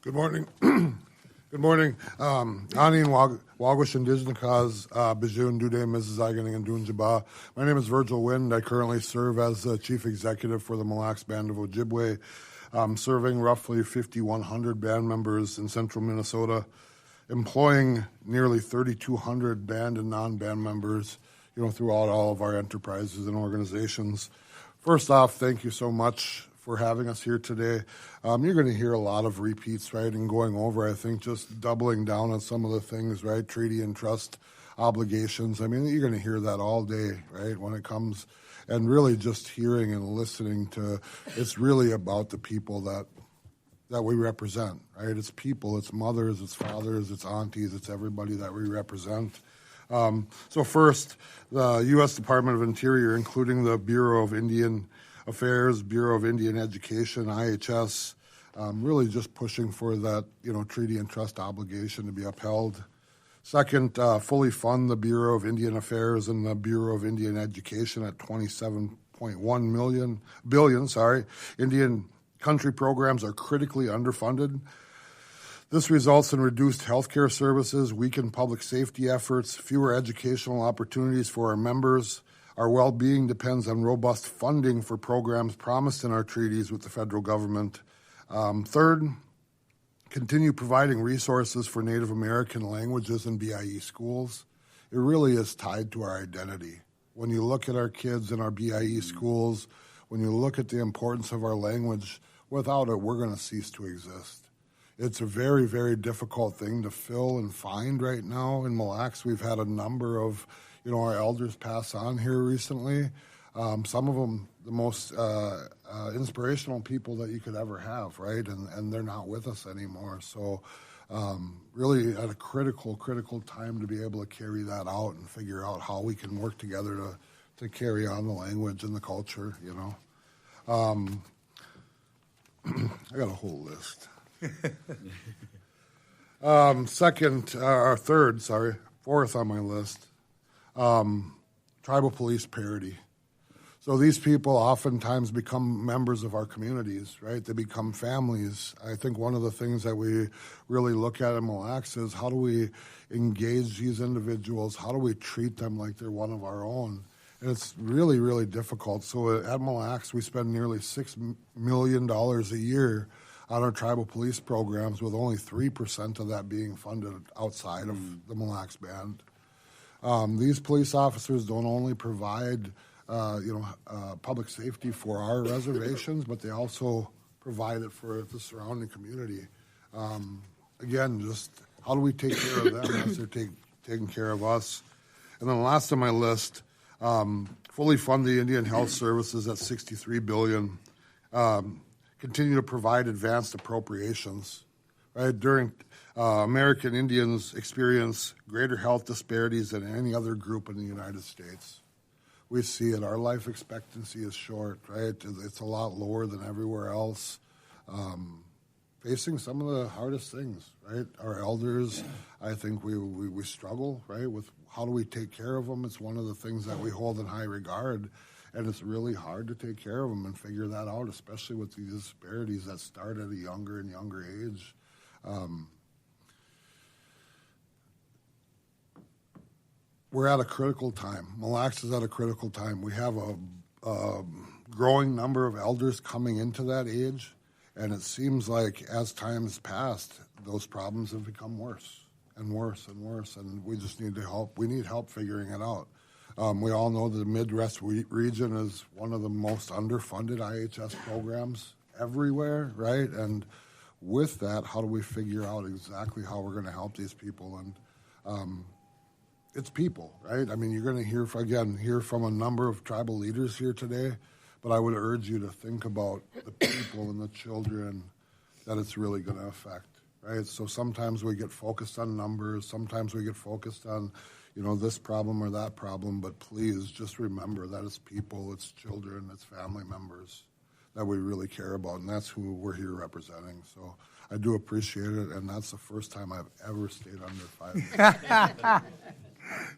Good morning. Good morning. Ani Wagwish Indigenous Bijun Dude Mrs. Iganing and Dunjaba. My name is Virgil Wind. I currently serve as the Chief Executive for the Mille Lacs Band of Ojibwe, serving roughly 5,100 band members in central Minnesota, employing nearly 3,200 band and non-band members, throughout all of our enterprises and organizations. First off, thank you so much for having us here today. You're going to hear a lot of repeats, right, and going over, I think, just doubling down on some of the things, right, treaty and trust obligations. I mean, you're going to hear that all day, right, when it comes, and really just hearing and listening to, it's really about the people that we represent, right? It's people, it's mothers, it's fathers, it's aunties, it's everybody that we represent. So first, the U.S. Department of Interior, including the Bureau of Indian Affairs, Bureau of Indian Education, IHS, really just pushing for that, treaty and trust obligation to be upheld. Second, fully fund the Bureau of Indian Affairs and the Bureau of Indian Education at $27.1 billion. Indian country programs are critically underfunded. This results in reduced healthcare services, weakened public safety efforts, fewer educational opportunities for our members. Our well-being depends on robust funding for programs promised in our treaties with the federal government. Third, continue providing resources for Native American languages in BIE schools. It really is tied to our identity. When you look at our kids in our BIE schools, when you look at the importance of our language, without it, we're going to cease to exist. It's a very, very difficult thing to fill and find right now. In Mille Lacs, we've had a number of our elders pass on here recently. Some of them, the most inspirational people that you could ever have, right? And they're not with us anymore. So really at a critical time to be able to carry that out and figure out how we can work together to carry on the language and the culture, I got a whole list. Fourth on my list. Tribal police parity. So these people oftentimes become members of our communities, right? They become families. I think one of the things that we really look at in Mille Lacs is how do we engage these individuals? How do we treat them like they're one of our own? And it's really, really difficult. So at Mille Lacs, we spend nearly $6 million a year on our tribal police programs, with only 3% of that being funded outside of the Mille Lacs Band. These police officers don't only provide, public safety for our reservations, but they also provide it for the surrounding community. Again, just how do we take care of them as they're taking care of us? And then last on my list, fully fund the Indian Health Services at $63 billion. Continue to provide advanced appropriations. Right? American Indians experience greater health disparities than any other group in the United States. We see it. Our life expectancy is short, right? It's a lot lower than everywhere else. Facing some of the hardest things, right? Our elders, I think we struggle, right, with how do we take care of them. It's one of the things that we hold in high regard, and it's really hard to take care of them and figure that out, especially with these disparities that start at a younger and younger age. We're at a critical time. Mille Lacs is at a critical time. We have a growing number of elders coming into that age, and it seems like as time has passed, those problems have become worse and worse and worse, and we just need help. We need help figuring it out. We all know that the Midwest region is one of the most underfunded IHS programs everywhere, right? And with that, how do we figure out exactly how we're going to help these people? And it's people, right? I mean, you're going to hear from a number of tribal leaders here today, but I would urge you to think about the people and the children that it's really going to affect, right? So sometimes we get focused on numbers, sometimes we get focused on, this problem or that problem, but please just remember that it's people, it's children, it's family members that we really care about, and that's who we're here representing. So I do appreciate it, and that's the first time I've ever stayed under 5 minutes.